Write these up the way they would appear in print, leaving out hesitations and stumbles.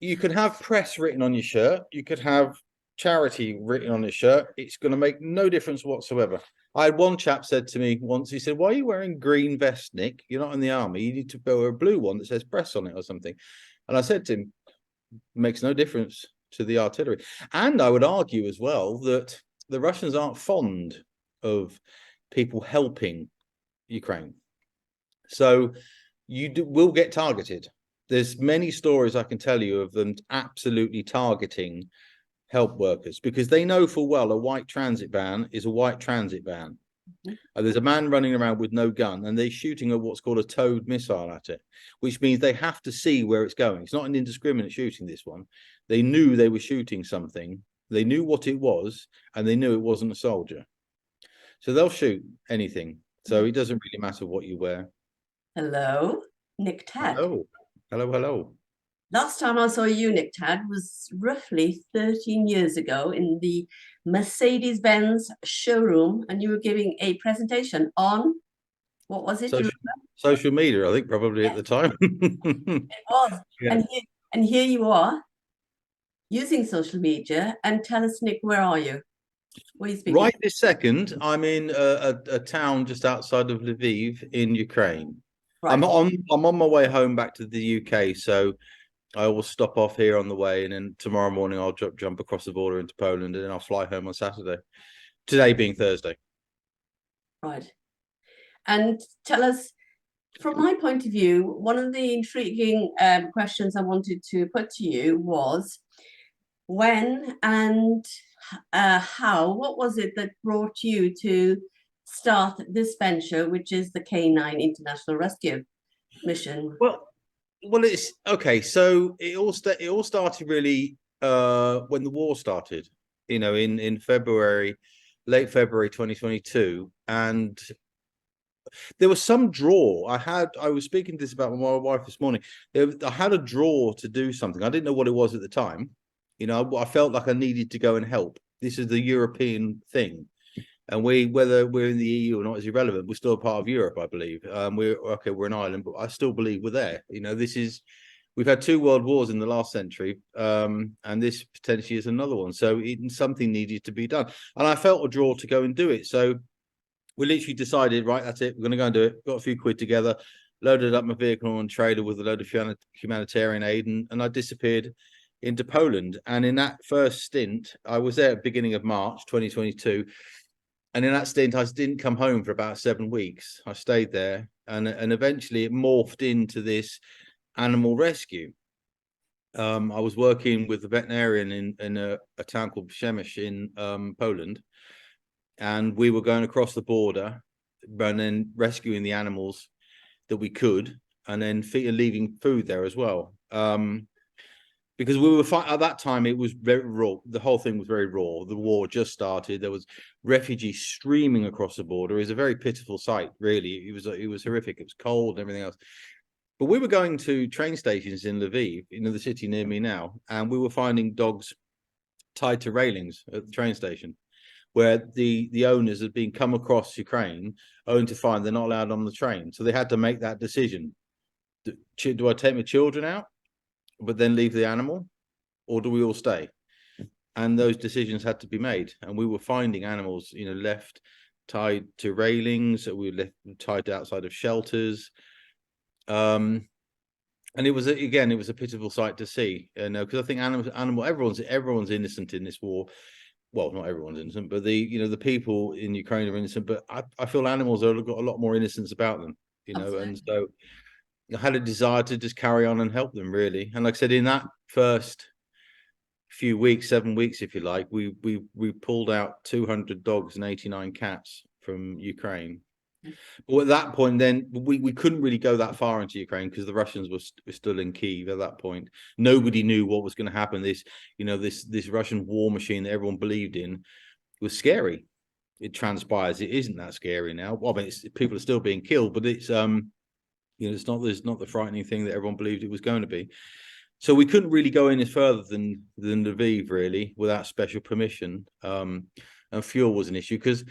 you could have press written on your shirt. You could have charity written on your shirt. It's going to make no difference whatsoever. I had one chap said to me once, he said, "Why are you wearing green vest, Nick? You're not in the army. You need to wear a blue one that says press on it or something." And I said to him, makes no difference to the artillery. And I would argue as well that the Russians aren't fond of people helping Ukraine. So will get targeted. There's many stories I can tell you of them absolutely targeting help workers because they know full well a white transit van is a white transit van. There's a man running around with no gun and they're shooting what's called a towed missile at it, which means they have to see where it's going. It's not an indiscriminate shooting, this one. They knew they were shooting something. They knew what it was and they knew it wasn't a soldier. So they'll shoot anything. So it doesn't really matter what you wear. Hello, Nick Tad. Hello. Hello, hello. Last time I saw you, Nick Tad, was roughly 13 years ago in the Mercedes-Benz showroom, and you were giving a presentation on, what was it? Social media, I think, probably at the time. It was. Yeah. And here you are using social media. And tell us, Nick, where are you? Where are you speaking? Right this second, I'm in a town just outside of Lviv in Ukraine. Right. I'm on my way home back to the UK, so I will stop off here on the way, and then tomorrow morning I'll jump across the border into Poland, and then I'll fly home on Saturday. Today being Thursday. Right. And tell us, from my point of view, one of the intriguing questions I wanted to put to you was when and how, what was it that brought you to start this venture, which is the K9 International Rescue mission? Well, it's okay. So it all started really when the war started. You know, in February, late February 2022, and there was some draw. I was speaking to this about my wife this morning. I had a draw to do something. I didn't know what it was at the time. You know, I felt like I needed to go and help. This is the European thing. And whether we're in the EU or not is irrelevant. We're still a part of Europe, I believe. We're an island, but I still believe we're there. You know, we've had 2 world wars in the last century, and this potentially is another one. So something needed to be done. And I felt a draw to go and do it. So we literally decided, right, that's it. We're going to go and do it. Got a few quid together, loaded up my vehicle on a trailer with a load of humanitarian aid, and I disappeared into Poland. And in that first stint, I was there at the beginning of March 2022. And in that stint, I didn't come home for about 7 weeks. I stayed there, and eventually it morphed into this animal rescue. I was working with a veterinarian in a town called Przemyśl in Poland, and we were going across the border and then rescuing the animals that we could, and then leaving food there as well. Because we were at that time, it was very raw. The whole thing was very raw. The war just started. There was refugees streaming across the border. It was a very pitiful sight, really. It was horrific. It was cold and everything else. But we were going to train stations in Lviv, the city near me now, and we were finding dogs tied to railings at the train station, where the owners had been come across Ukraine, only to find they're not allowed on the train. So they had to make that decision. Do I take my children out, but then leave the animal, or do we all stay? And those decisions had to be made. And we were finding animals, left tied to railings. We were left tied outside of shelters. And it was a pitiful sight to see. Because I think everyone's innocent in this war. Well, not everyone's innocent, but the people in Ukraine are innocent. But I feel animals have got a lot more innocence about them. Absolutely. And so I had a desire to just carry on and help them, really. And like I said, in that first few weeks, 7 weeks, if you like, we pulled out 200 dogs and 89 cats from Ukraine. But at that point, then we couldn't really go that far into Ukraine because the Russians were still in Kyiv at that point. Nobody knew what was going to happen. This Russian war machine that everyone believed in was scary. It transpires it isn't that scary now. Well, I mean, people are still being killed, but it's it's not the frightening thing that everyone believed it was going to be. So we couldn't really go any further than Lviv, really, without special permission. And fuel was an issue because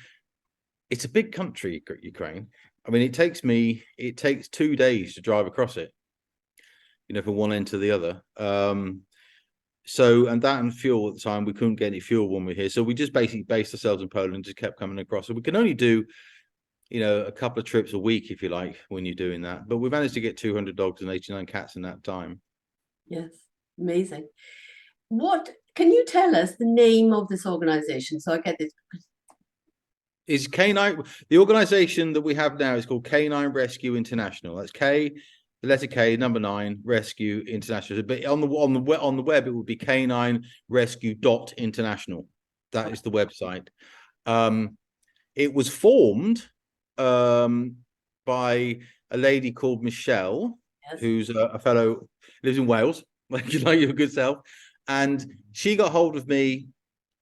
it's a big country, Ukraine. I mean, it takes 2 days to drive across it, from one end to the other. So, and that and fuel at the time, we couldn't get any fuel when we were here. So we just basically based ourselves in Poland, just kept coming across. So we can only do, a couple of trips a week, if you like, when you're doing that. But we managed to get 200 dogs and 89 cats in that time. Yes, amazing. What can you tell us the name of this organization? So I get this. Is K9, the organization that we have now is called K9Rescue International. That's K, the letter K, number 9, Rescue International. But on the web, it would be K9Rescue.international. That is the website. It was formed by a lady called Michelle, Yes. who's a fellow, lives in Wales, like your good self, and she got hold of me.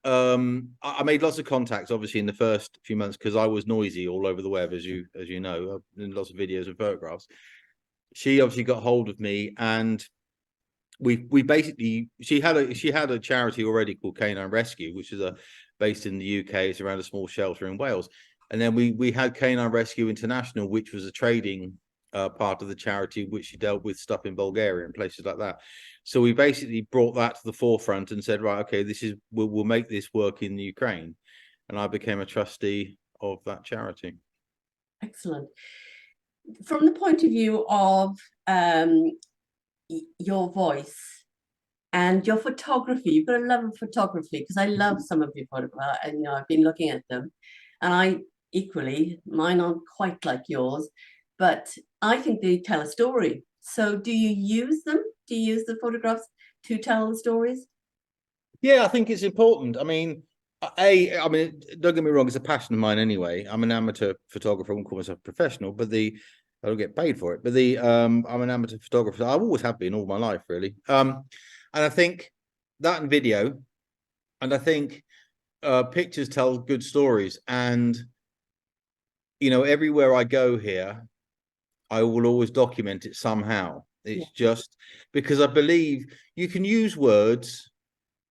I made lots of contacts, obviously, in the first few months because I was noisy all over the web, as you know, in lots of videos and photographs. She obviously got hold of me, and we basically she had a charity already called K9Rescue, which is based in the UK. It's around a small shelter in Wales, and then we had K9Rescue International, which was a trading part of the charity, which she dealt with stuff in Bulgaria and places like that. So we basically brought that to the forefront and said, right, okay, we'll make this work in the Ukraine, and I became a trustee of that charity. Excellent. From the point of view of your voice and your photography, you've got a love of photography, because I love some of your photographs, and I've been looking at them, and I equally, mine aren't quite like yours, but I think they tell a story. So do you use them? Do you use the photographs to tell the stories? Yeah, I think it's important. I mean, don't get me wrong, it's a passion of mine anyway. I'm an amateur photographer. I won't call myself a professional, but I don't get paid for it. But I'm an amateur photographer. I always have been all my life, really. And I think that and video, and I think pictures tell good stories. And everywhere I go here, I will always document it somehow. It's just because I believe you can use words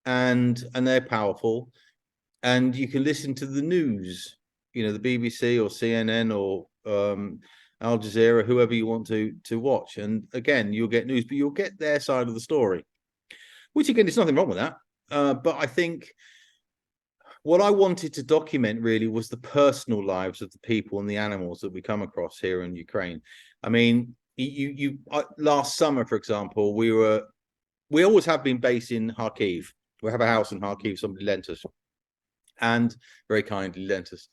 and they're powerful, and you can listen to the news, the BBC or CNN or Al Jazeera, whoever you want to watch, and again you'll get news, but you'll get their side of the story, which again, there's nothing wrong with that, but I think what I wanted to document really was the personal lives of the people and the animals that we come across here in Ukraine. I mean, last summer, for example, we always have been based in Kharkiv. We have a house in Kharkiv. Somebody lent us, and very kindly lent us.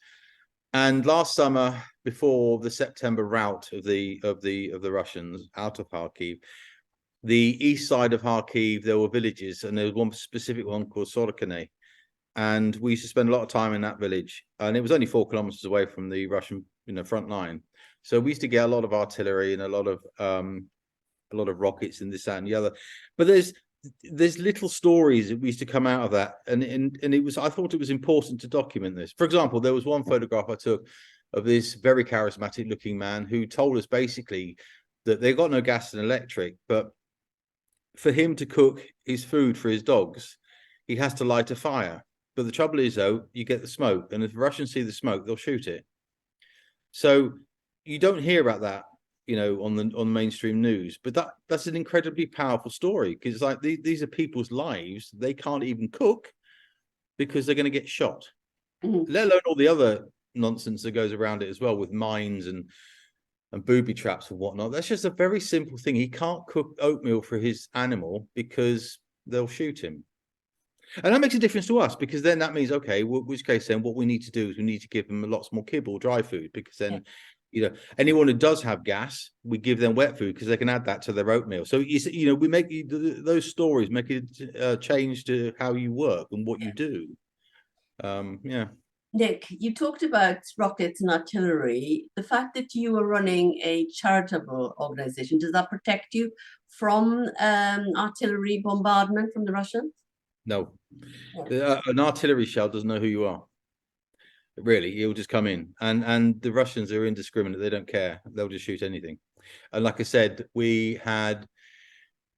And last summer, before the September rout of the Russians out of Kharkiv, the east side of Kharkiv, there were villages, and there was one specific one called Sorokane. And we used to spend a lot of time in that village, and it was only 4 kilometers away from the Russian, front line. So we used to get a lot of artillery and a lot of rockets and this, that, and the other. But there's little stories that used to come out of that, and I thought it was important to document this. For example, there was one photograph I took of this very charismatic looking man who told us basically that they got no gas and electric, but for him to cook his food for his dogs, he has to light a fire. But the trouble is, though, you get the smoke, and if the Russians see the smoke, they'll shoot it. So you don't hear about that, on the mainstream news. But that's an incredibly powerful story, because it's like these are people's lives. They can't even cook because they're going to get shot. Let alone all the other nonsense that goes around it as well, with mines and booby traps and whatnot. That's just a very simple thing. He can't cook oatmeal for his animal because they'll shoot him. And that makes a difference to us, because then that means, okay, which case then what we need to do is we need to give them lots more kibble, dry food, because then, anyone who does have gas, we give them wet food because they can add that to their oatmeal. So, we make those stories make a change to how you work and what you do. Yeah. Nick, you talked about rockets and artillery. The fact that you are running a charitable organization, does that protect you from artillery bombardment from the Russians? No. An artillery shell doesn't know who you are. Really, it'll just come in, and the Russians are indiscriminate. They don't care. They'll just shoot anything. And like I said, we had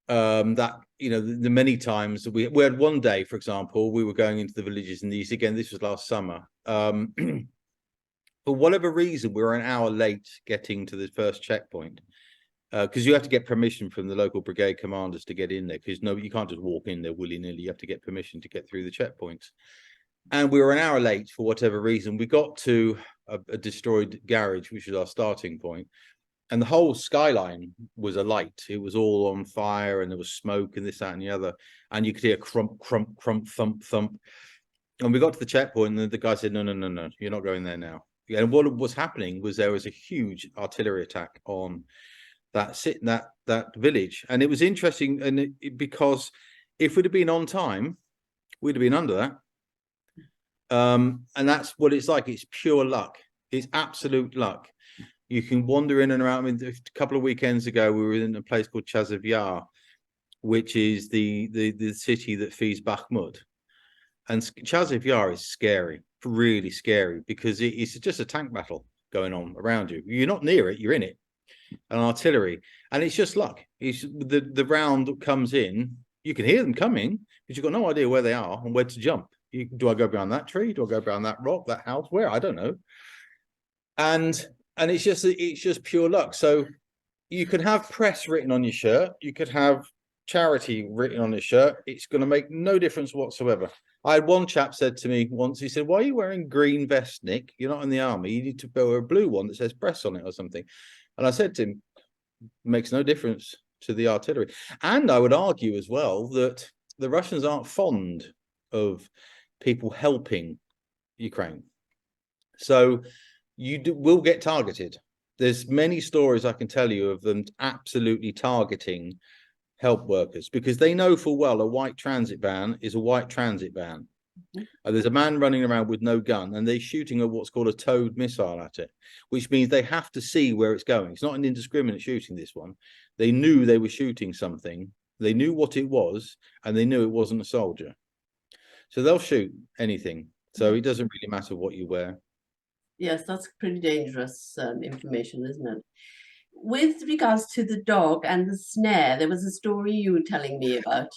that, the many times that we had one day, for example, we were going into the villages in the east. Again, this was last summer. For whatever reason, we were an hour late getting to the first checkpoint, because you have to get permission from the local brigade commanders to get in there, because no, you can't just walk in there willy-nilly. You have to get permission to get through the checkpoints. And we were an hour late for whatever reason. We got to a destroyed garage, which was our starting point, and the whole skyline was alight. It was all on fire, and there was smoke and this, that, and the other. And you could hear crump, crump, crump, thump, thump. And we got to the checkpoint, and the guy said, no, you're not going there now. And what was happening was there was a huge artillery attack on that village. And it was interesting, and because if we'd have been on time, we'd have been under that. And that's what it's like. It's pure luck. It's absolute luck. You can wander in and around. I mean, a couple of weekends ago, we were in a place called Chaziv Yar, which is the city that feeds Bakhmut. And Chaziv Yar is scary, really scary, because it's just a tank battle going on around you. You're not near it, you're in it. And artillery. And it's just luck. It's the round that comes in, you can hear them coming, but you've got no idea where they are and where to jump. Do I go behind that tree? Do I go behind that rock, that house? Where? I don't know. And it's just pure luck. So you could have press written on your shirt. You could have charity written on his shirt. It's going to make no difference whatsoever. I had one chap said to me once, he said, why are you wearing green vest, Nick? You're not in the army. You need to wear a blue one that says press on it or something. And I said to him, makes no difference to the artillery. And I would argue as well that the Russians aren't fond of people helping Ukraine. So you will get targeted. There's many stories I can tell you of them absolutely targeting help workers, because they know full well a white transit van is a white transit van. There's a man running around with no gun, and they're shooting at what's called a towed missile at it, which means they have to see where it's going. It's not an indiscriminate shooting, this one. They knew they were shooting something. They knew what it was, and they knew it wasn't a soldier. So they'll shoot anything. So it doesn't really matter what you wear. Yes, that's pretty dangerous information, isn't it? With regards to the dog and the snare, there was a story you were telling me about,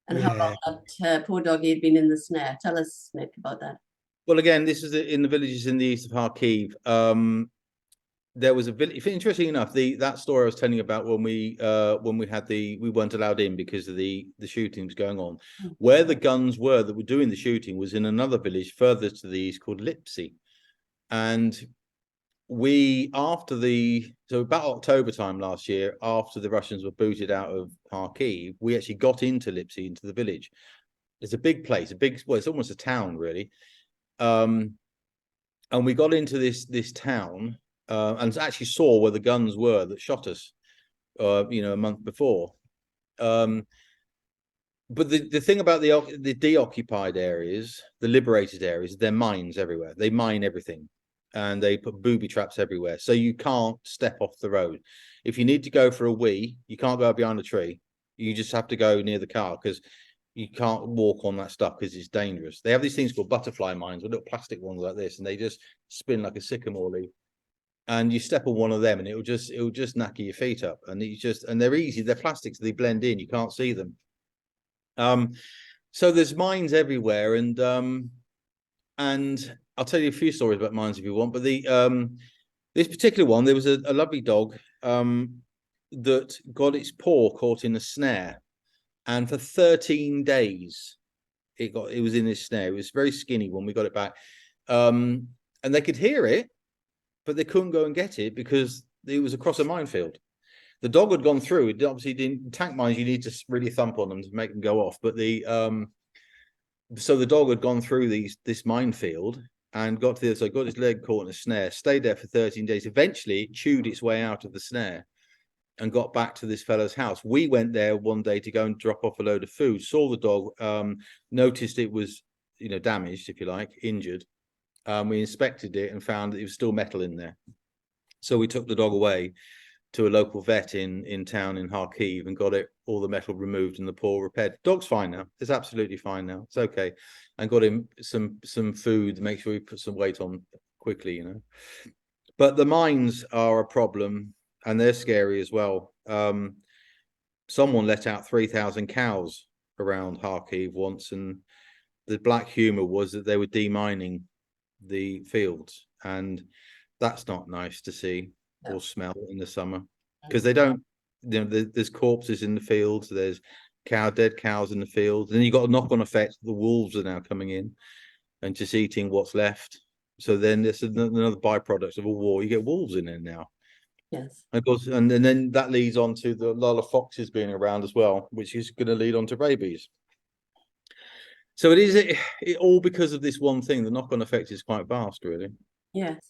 and how long that poor doggy had been in the snare. Tell us, Nick, about that. Well, again, this is in the villages in the east of Kharkiv. There was a village. Interesting enough, that story I was telling you about when we weren't allowed in because of the shootings going on. Where the guns were that were doing the shooting was in another village further to the east called Lipsy. And so about October time last year, after the Russians were booted out of Kharkiv, we actually got into Lipsy, into the village. It's a big place, well, it's almost a town really. And we got into this town and actually saw where the guns were that shot us, a month before. But the thing about the deoccupied areas, the liberated areas, they're mines everywhere. They mine everything, and they put booby traps everywhere. So you can't step off the road. If you need to go for a wee, you can't go behind a tree. You just have to go near the car, because you can't walk on that stuff because it's dangerous. They have these things called butterfly mines, with little plastic ones like this, and they just spin like a sycamore leaf. And you step on one of them, and it will just knacker your feet up. And they're easy. They're plastics. They blend in. You can't see them. So there's mines everywhere, and I'll tell you a few stories about mines if you want. But this particular one, there was a lovely dog that got its paw caught in a snare, and for 13 days it was in this snare. It was very skinny when we got it back, and they could hear it, but they couldn't go and get it because it was across a minefield. The dog had gone through. It obviously didn't. Tank mines, you need to really thump on them to make them go off. But so the dog had gone through this minefield and got to the other side, got his leg caught in a snare, stayed there for 13 days. Eventually, it chewed its way out of the snare and got back to this fellow's house. We went there one day to go and drop off a load of food, saw the dog, noticed it was, damaged, if you like, injured. We inspected it and found that it was still metal in there. So we took the dog away to a local vet in town in Kharkiv and got all the metal removed and the paw repaired. Dog's fine now. It's absolutely fine now. It's okay. And got him some food, make sure he put some weight on quickly, But the mines are a problem, and they're scary as well. Someone let out 3,000 cows around Kharkiv once, and the black humor was that they were demining the fields, and that's not nice to see or smell in the summer. because they don't, there's corpses in the fields, there's dead cows in the fields, and then you've got a knock-on effect. The wolves are now coming in and just eating what's left. So then this is another byproduct of a war. You get wolves in there now. Yes. Of course, and then that leads on to a lot of foxes being around as well, which is going to lead on to rabies. So it all because of this one thing. The knock-on effect is quite vast, really. Yes.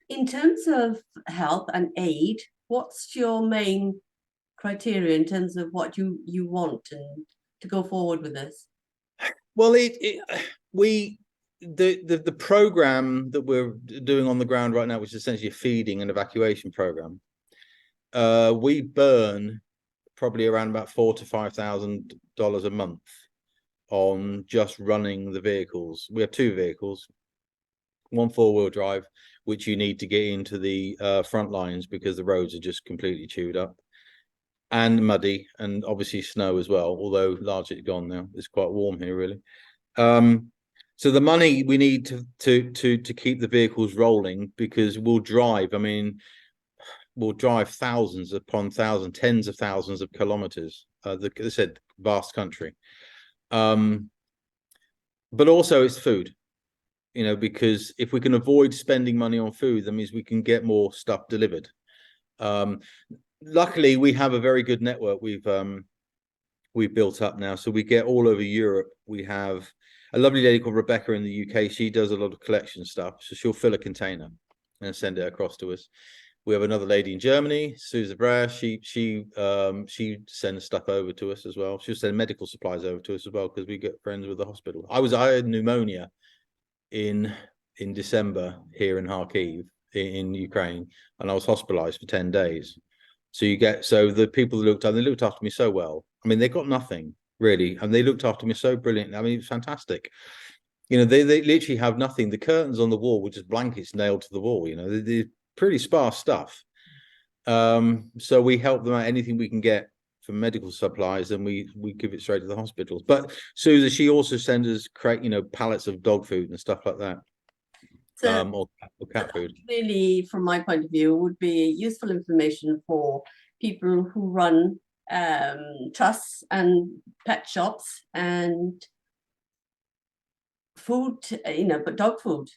In terms of help and aid, what's your main criteria in terms of what you want and to go forward with this? Well, the program that we're doing on the ground right now, which is essentially a feeding and evacuation program, we burn probably around about $4,000 to $5,000 a month on just running the vehicles. We have 2 vehicles, one 4-wheel drive, which you need to get into the front lines because the roads are just completely chewed up and muddy, and obviously snow as well, although largely gone now. It's quite warm here, really. So the money we need to keep the vehicles rolling, because we'll drive, I mean, we'll drive thousands upon thousands, tens of thousands of kilometers. As I said, vast country. But also it's food, because if we can avoid spending money on food, that means we can get more stuff delivered. Luckily, we have a very good network we've built up now, so we get all over Europe. We have a lovely lady called Rebecca in the UK. She does a lot of collection stuff, so she'll fill a container and send it across to us. We have another lady in Germany, Suze Brer. She sends stuff over to us as well. She'll send medical supplies over to us as well, because we get friends with the hospital. I had pneumonia in December here in Kharkiv in Ukraine, and I was hospitalized for 10 days. So the people that they looked after me so well. I mean, they got nothing really, and they looked after me so brilliantly. I mean, it was fantastic. They literally have nothing. The curtains on the wall were just blankets nailed to the wall. They're pretty sparse stuff. So we help them out, anything we can get from medical supplies, and we give it straight to the hospitals. But Susan, she also sends us pallets of dog food and stuff like that. So, or cat food. Really, from my point of view, would be useful information for people who run trusts and pet shops and food, but dog food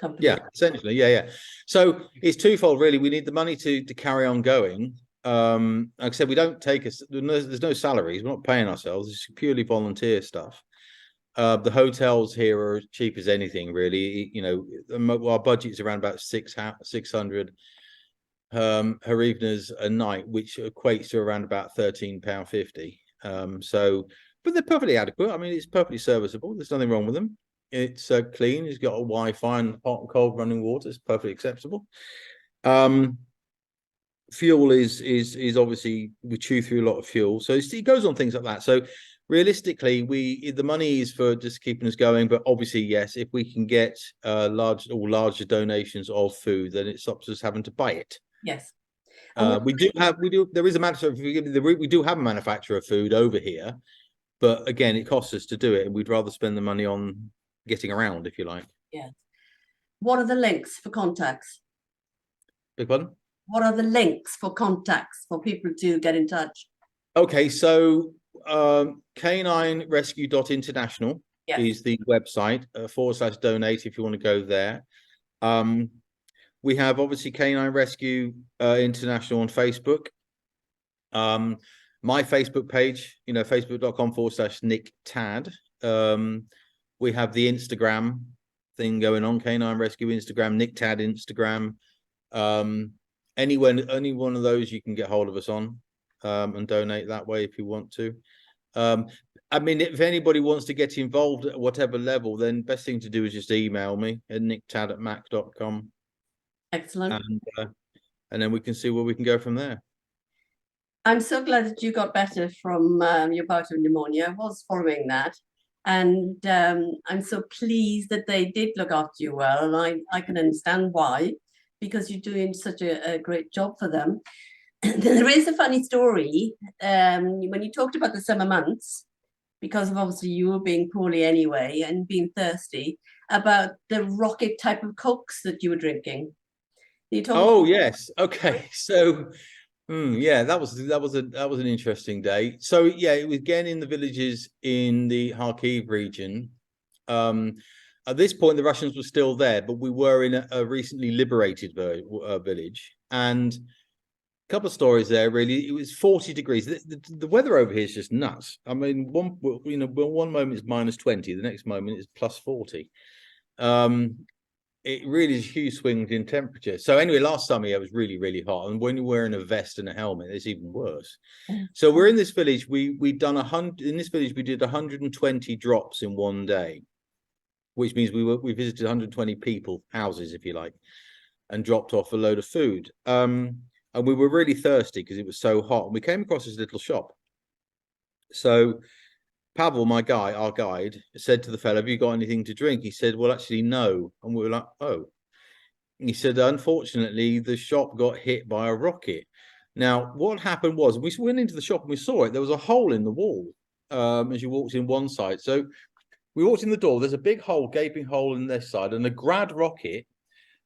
companies. Yeah, essentially, yeah. So it's twofold, really. We need the money to carry on going. Like I said, we don't take there's no salaries. We're not paying ourselves. It's purely volunteer stuff. The hotels here are as cheap as anything, really. Our budget is around about 600 hryvnias a night, which equates to around about £13.50. But they're perfectly adequate. I mean, it's perfectly serviceable. There's nothing wrong with them. It's clean. It's got a Wi-Fi and hot and cold running water. It's perfectly acceptable. Fuel is obviously, we chew through a lot of fuel, so it goes on things like that. So realistically, the money is for just keeping us going, but obviously, yes, if we can get larger donations of food, then it stops us having to buy it. Yes. We do have a manufacturer of food over here, but again, it costs us to do it, and we'd rather spend the money on getting around, if you like. Yeah. What are the links for contacts? Big pardon? What are the links for contacts for people to get in touch? Okay, so K9Rescue.International is the website, /donate if you want to go there. We have obviously K9 Rescue International on Facebook. My Facebook page, facebook.com/NickTad. We have the Instagram thing going on, K9 Rescue Instagram, NickTad Instagram. Any one of those you can get hold of us on, and donate that way if you want to. I mean, if anybody wants to get involved at whatever level, then best thing to do is just email me at nicktad@mac.com. Excellent. And then we can see where we can go from there. I'm so glad that you got better from your bout of pneumonia. I was following that. And I'm so pleased that they did look after you well. And I can understand why, because you're doing such a great job for them. There is a funny story when you talked about the summer months, because of obviously you were being poorly anyway and being thirsty, about the rocket type of Cokes that you were drinking. Oh, yes. Okay. So Yeah, that was an interesting day. So yeah, it was again in the villages in the Kharkiv region. At this point, the Russians were still there, but we were in a recently liberated village. And a couple of stories there. Really, it was 40 degrees. The weather over here is just nuts. I mean, one moment it's -20, the next moment it's +40. It really is huge swings in temperature. So anyway, last summer it was really, really hot, and when you're wearing a vest and a helmet, it's even worse. So we're in this village. We've done 100 in this village. We did 120 drops in one day, which means we visited 120 people, houses, if you like, and dropped off a load of food. And we were really thirsty because it was so hot. And we came across this little shop. So Pavel, our guide, said to the fellow, "Have you got anything to drink?" He said, "Well, actually, no." And we were like, "Oh." He said, "Unfortunately, the shop got hit by a rocket." Now, what happened was we went into the shop and we saw it. There was a hole in the wall as you walked in one side. So we walked in the door. There's a big hole, gaping hole in this side, and a Grad rocket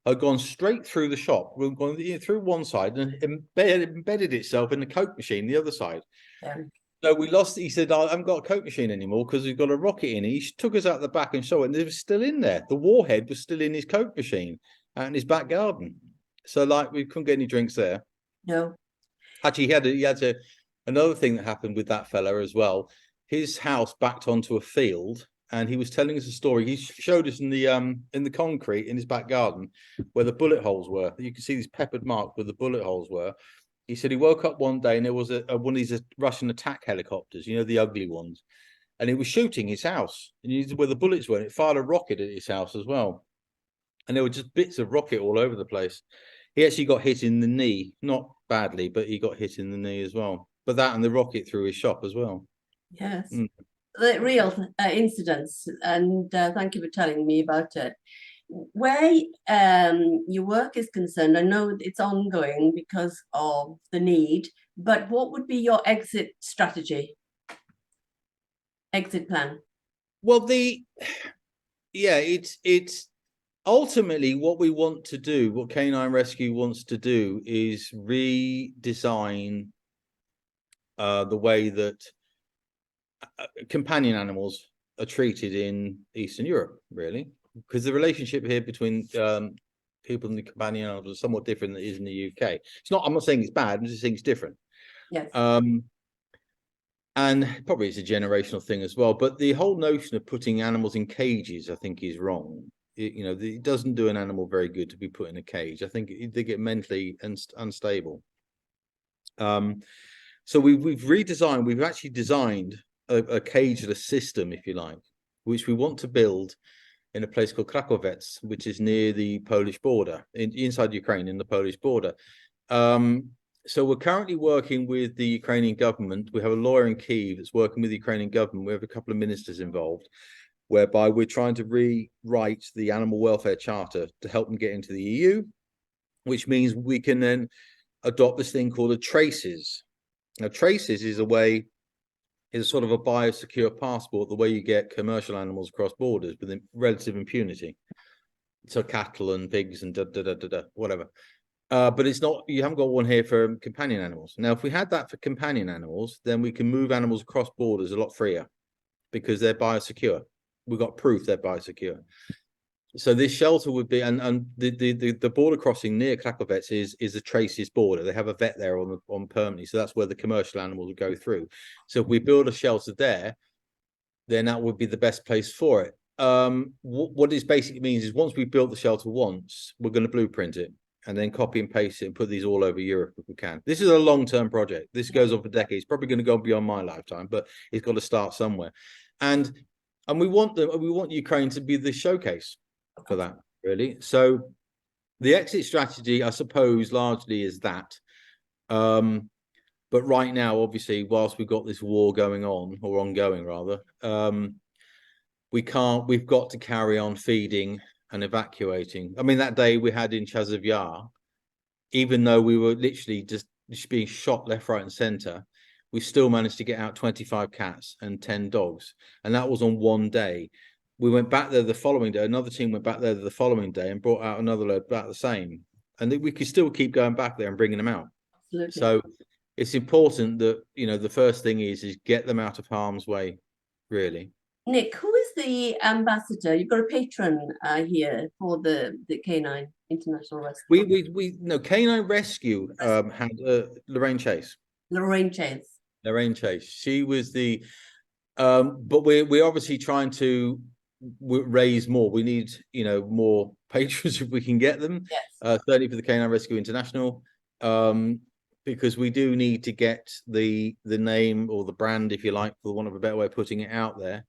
had gone straight through the shop. We've gone through one side and embedded itself in the Coke machine, the other side. Yeah. So we lost. He said, "I haven't got a Coke machine anymore because we've got a rocket in it." He took us out the back and showed it, and it was still in there. The warhead was still in his Coke machine out in his back garden. So, like, we couldn't get any drinks there. No. Actually, another thing that happened with that fella as well. His house backed onto a field, and he was telling us a story. He showed us in the concrete in his back garden where the bullet holes were. You can see these peppered marks where the bullet holes were. He said he woke up one day and there was one of these Russian attack helicopters, the ugly ones, and it was shooting his house. And where the bullets were, and it fired a rocket at his house as well. And there were just bits of rocket all over the place. He actually got hit in the knee, not badly, but he got hit in the knee as well. But that and the rocket through his shop as well. Yes. The real incidents, and thank you for telling me about it. Where your work is concerned, I know it's ongoing because of the need, but what would be your exit strategy, exit plan? Well, it's ultimately what we want to do, what K9Rescue wants to do is redesign the way that companion animals are treated in Eastern Europe, really. Because the relationship here between people and the companion animals is somewhat different than it is in the UK. I'm not saying it's bad, I'm just saying it's different. Yes. And probably it's a generational thing as well. But the whole notion of putting animals in cages, I think, is wrong. It doesn't do an animal very good to be put in a cage. I think they get mentally unstable. So we've actually designed a cageless system, if you like, which we want to build in a place called Krakowec, which is near the Polish border, inside Ukraine, in the Polish border. So we're currently working with the Ukrainian government. We have a lawyer in Kyiv that's working with the Ukrainian government. We have a couple of ministers involved, whereby we're trying to rewrite the Animal Welfare Charter to help them get into the EU, which means we can then adopt this thing called a traces. Now, traces is a sort of a biosecure passport, the way you get commercial animals across borders with relative impunity. So cattle and pigs and whatever. But it's not, you haven't got one here for companion animals. Now, if we had that for companion animals, then we can move animals across borders a lot freer because they're biosecure. We've got proof they're biosecure. So this shelter would be, and the border crossing near Krakowec is a traces border. They have a vet there on permanently, so that's where the commercial animals would go through. So if we build a shelter there, then that would be the best place for it. What this basically means is once we've built the shelter once, we're going to blueprint it and then copy and paste it and put these all over Europe if we can. This is a long-term project. This goes on for decades. Probably going to go beyond my lifetime, but it's got to start somewhere. And we want Ukraine to be the showcase for that, really. So the exit strategy, I suppose, largely is that. But right now, obviously, whilst we've got this war going on, or ongoing rather, we've got to carry on feeding and evacuating. I mean, that day we had in Chaziv Yar, even though we were literally just being shot left, right, and center, we still managed to get out 25 cats and 10 dogs. And that was on one day. We went back there the following day. Another team went back there the following day and brought out another load about the same. And we could still keep going back there and bringing them out. Absolutely. So it's important that, you know, the first thing is get them out of harm's way, really. Nick, who is the ambassador? You've got a patron here for the K9 International Rescue. We no, K9Rescue had Lorraine Chase. Lorraine Chase. Lorraine Chase. She was the but we're obviously trying to raise more. We need, you know, more patrons if we can get them. Yes. Certainly for the K9Rescue International. Because we do need to get the name or the brand, if you like, for want of a better way of putting it, out there.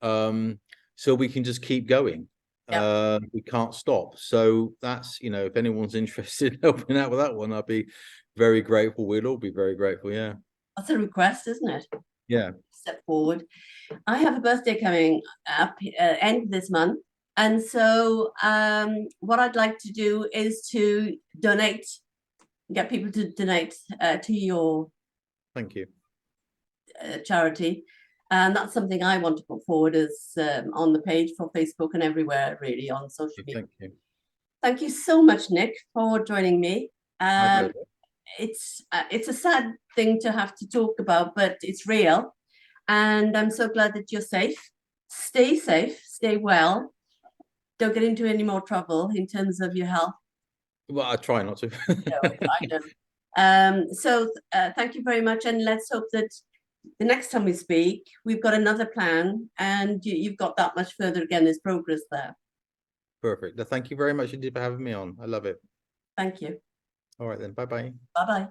So we can just keep going. Yeah. We can't stop. So that's, you know, if anyone's interested in helping out with that one, I'd be very grateful. We'd all be very grateful. Yeah. That's a request, isn't it? Yeah. Step forward. I have a birthday coming up end of this month. And so what I'd like to do is to donate, get people to donate to your Thank you. Charity. And that's something I want to put forward as on the page for Facebook and everywhere, really, on social media. Thank you. Thank you so much, Nick, for joining me. It's a sad thing to have to talk about, but it's real. And I'm so glad that you're safe. Stay safe, stay well. Don't get into any more trouble in terms of your health. Well, I try not to. No, I know. So thank you very much. And let's hope that the next time we speak, we've got another plan and you've got that much further again. There's progress there. Perfect. Thank you very much indeed for having me on. I love it. Thank you. All right then. Bye-bye. Bye-bye.